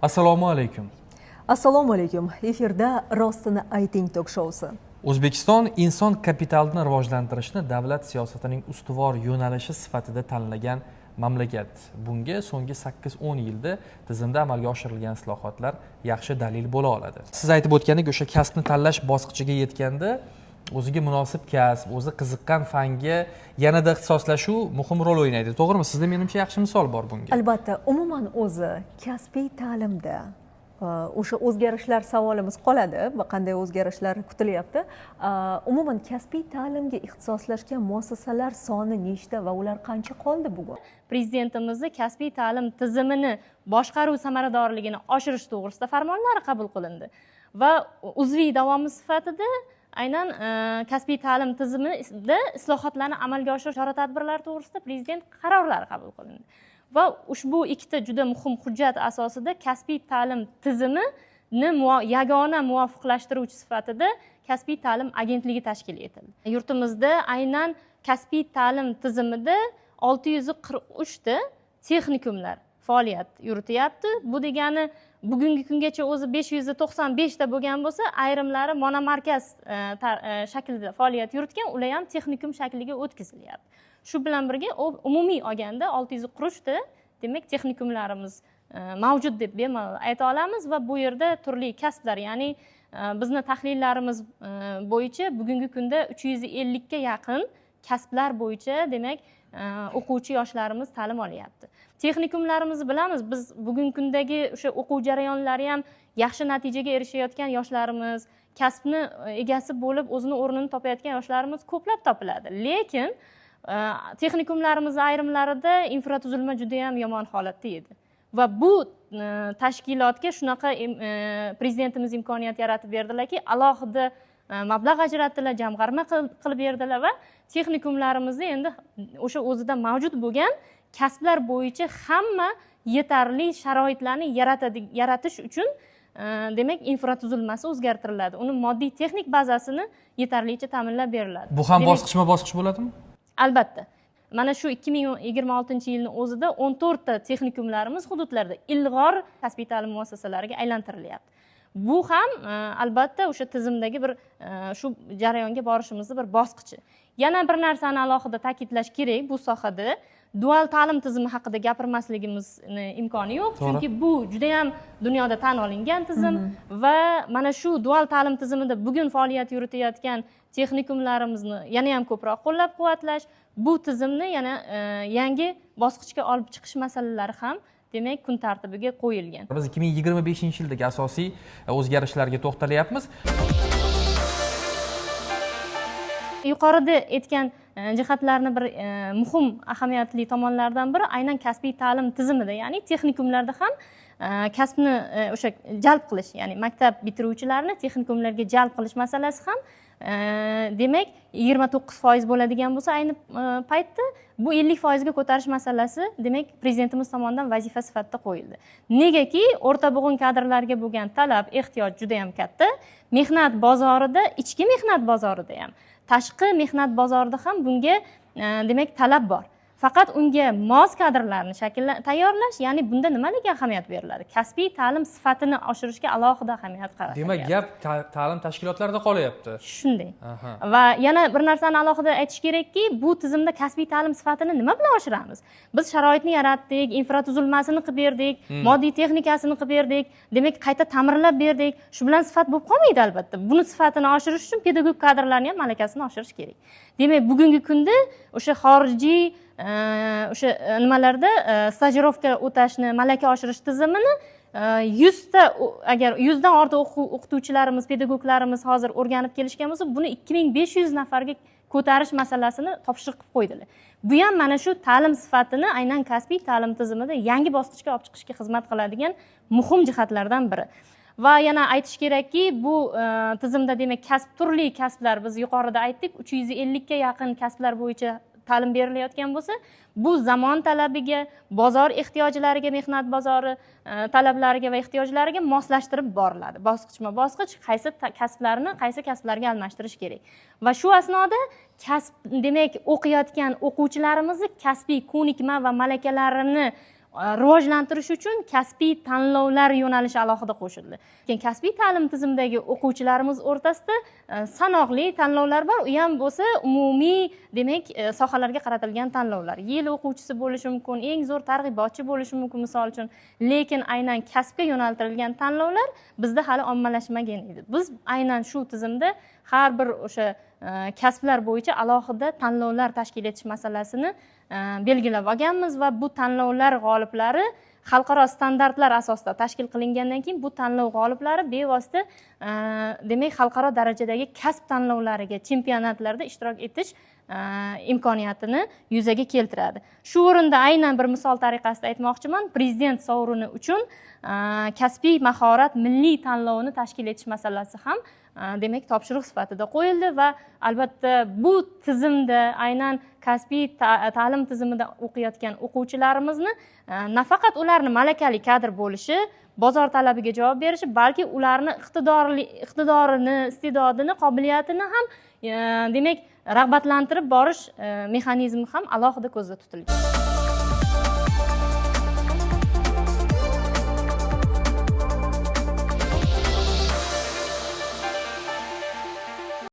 Assalomu alaykum. Assalomu alaykum. Efirda Rostini ayting tok-shousi. O'zbekiston inson kapitalini rivojlantirishni davlat siyosatining ustuvor yo'nalishi sifatida tanlagan mamlakat. Bunga so'nggi 8-10 yilda tizimda amalga oshirilgan islohotlar yaxshi dalil bo'la oladi. Siz aytib o'tgandek, o'sha kasbni tanlash bosqichiga yetganda o'ziga munosib kasb, o'zi qiziqqan fanga yanada ixtisoslashuv muhim rol o'ynaydi. To'g'rimi? Sizda menimcha yaxshi misol bor bunga. Albatta, umuman o'zi kasbiy ta'limda o'sha o'zgarishlar savolimiz qoladi va qanday o'zgarishlar kutilyapti. Umuman kasbiy ta'limga ixtisoslashgan muassasalar soni nechta va ular qancha qoldi bugun? Prezidentimizning kasbiy ta'lim tizimini boshqaruv samaradorligini oshirish to'g'risida farmonlari qabul qilindi va uzviy davomi sifatida aynan kasbiy ta'lim tizimida islohotlarni amalga oshirish chora-tadbirlari to'g'risida prezident qarorlari qabul qilindi. Va ushbu ikkita juda muhim hujjat asosida kasbiy ta'lim tizimini yagona muvofiqlashtiruvchi sifatida kasbiy ta'lim agentligi tashkil etildi. Yurtimizda aynan kasbiy ta'lim tizimida 643 ta texnikumlar faoliyat yurityapti. Bu degani bugungi kungacha o'zi 595 ta bo'lgan bo'lsa, ayrimlari monomarkaz shaklida faoliyat yuritgan, ular ham texnikum shakliga o'tkazilyapti. Shu bilan birga umumiy olganda 643 ta demak texnikumlarimiz mavjud deb bemalol ayta olamiz va bu yerda turli kasblar, ya'ni bizni tahlillarimiz bo'yicha bugungi kunda 350 ga yaqin kasblar bo'yicha demak o'quvchi yoshlarimiz ta'lim olyapti. Texnikumlarimizni bilamiz, biz bugungi kundagi o'sha o'quv jarayonlari ham yaxshi natijaga erishayotgan yoshlarimiz, kasbni egasi bo'lib o'zini o'rnini topayotgan yoshlarimiz ko'plab topiladi. Lekin texnikumlarimiz ayrimlarida infratuzilma juda ham yomon holatda edi. Va bu tashkilotga shunaqa prezidentimiz imkoniyat yaratib berdilarki, alohida mablag' ajratdilar, jamg'arma qilib berdilar va texnikumlarimizni endi o'sha o'zida mavjud bo'lgan kasblar bo'yicha hamma yetarli sharoitlarni yaratish uchun demak infratuzilmasi o'zgartiriladi. Uni moddiy texnik bazasini yetarlicha ta'minlab beriladi. Bu ham bosqichma-bosqich bo'ladimi? Albatta. Mana shu 2026-yilning o'zida 14 ta texnikumlarimiz hududlarda ilg'or kasbiy ta'lim muassasalariga aylantirilyapti. Bu ham albatta o'sha tizimdagi bir shu jarayonga borishimizning bir bosqichi. Yana bir narsani alohida ta'kidlash kerak, bu sohada dual ta'lim tizimi haqida gapirmasligimizning imkoni yo'q, chunki bu juda ham dunyoda tan olingan tizim va mana shu dual ta'lim tizimida bugun faoliyat yuritayotgan texnikumlarimizni yana ham ko'proq qo'llab-quvvatlash, bu tizimni yana yangi bosqichga olib chiqish masalalari ham demak kun tartibiga qo'yilgan. Biz 2025-yildagi asosiy o'zgarishlarga to'xtalyapmiz. Yuqorida aytgan jihatlarni bir muhim ahamiyatli tomonlardan biri aynan kasbiy ta'lim tizimida, ya'ni texnikumlarda ham kasbni o'sha jalb qilish, ya'ni maktab bitiruvchilarini texnikumlarga jalb qilish masalasi ham demak 29% bo'ladigan bo'lsa, ayni paytda bu 50% ga ko'tarish masalasi demak prezidentimiz tomonidan vazifa sifatida qo'yildi. Negaki o'rta bo'g'in kadrlarga bo'lgan talab, ehtiyoj juda ham katta. Mehnat bozorida, ichki mehnat bozorida ham, tashqi mehnat bozorida ham bunga demak talab bor. Faqat unga mos kadrlarni tayyorlash, ya'ni bunda nimaga ahamiyat beriladi? Kasbiy ta'lim sifatini oshirishga alohida ahamiyat qaratiladi. Demak, gap ta'lim tashkilotlarida qolyapti. Shunday. Va yana bir narsani alohida aytish kerakki, bu tizimda kasbiy ta'lim sifatini nima bilan oshiramiz? Biz sharoitni yaratdik, infratuzilmasini qilib berdik, moddiy texnikasini qilib berdik, demak qayta ta'mirlab berdik. Shu bilan sifat bo'lib qolmaydi albatta. Buni sifatini oshirish uchun pedagog kadrlarni ham malakasini oshirish kerak. Demak, bugungi kunda o'sha xorijiy o'sha nimalarda stajirovka o'tashni, malaka oshirish tizimini 100 ta, agar 100 dan ortiq o'qituvchilarimiz, pedagoglarimiz hozir o'rganib kelishgan bo'lsa, buni 2500 nafarga ko'tarish masalasini topshiriq qilib qo'ydilar. Bu ham mana shu ta'lim sifatini aynan kasbiy ta'lim tizimida yangi bosqichga olib chiqishga xizmat qiladigan muhim jihatlardan biri. Va yana aytish kerakki, bu tizimda demak turli kasblar, biz yuqorida aytdik, 350 ga yaqin kasblar bo'yicha ta'lim berilayotgan bo'lsa, bu zamon talabiga, bozor ehtiyojlariga, mehnat bozori talablariga va ehtiyojlariga moslashtirib boriladi. Bosqichma-bosqich qaysi kasblarga almashtirish kerak. Va shu asnoda demak o'qiyotgan o'quvchilarimizni kasbiy ko'nikma va malakalarini rivojlantirish uchun kasbiy tanlovlar yo'nalishi alohida qo'shildi. Keyin kasbiy ta'lim tizimidagi o'quvchilarimiz o'rtasida sanoqli tanlovlar bor. U ham bo'lsa umumiy, demak, sohalarga qaratilgan tanlovlar. Yil o'quvchisi bo'lishi mumkin, eng zo'r targ'ibotchi bo'lishi mumkin misol uchun, lekin aynan kasbga yo'naltirilgan tanlovlar bizda hali ommalashmagan edi. Biz aynan shu tizimda har bir o'sha kasblar bo'yicha alohida tanlovlar tashkil etish masalasini belgilab olganmiz va bu tanlovlar g'oliblari xalqaro standartlar asosida tashkil qilingandan keyin bu tanlov g'oliblari bevosita demak xalqaro darajadagi kasb tanlovlariga, chempionatlarda ishtirok etish imkoniyatini yuzaga keltiradi. Shu o'rinda aynan bir misol tariqasida aytmoqchiman, prezident sovrini uchun kasbiy mahorat milliy tanlovini tashkil etish masalasi ham demak topshiriq sifatida qo'yildi va albatta bu tizimda aynan kasbiy ta'lim tizimida o'qiyotgan o'quvchilarimizni nafaqat ularni malakali kadr bo'lishi, bozor talabiga javob berishi, balki ularni iqtidorini, iste'dodini, qobiliyatini ham demak rag'batlantirib borish mexanizmi ham alohida ko'zda tutilgan.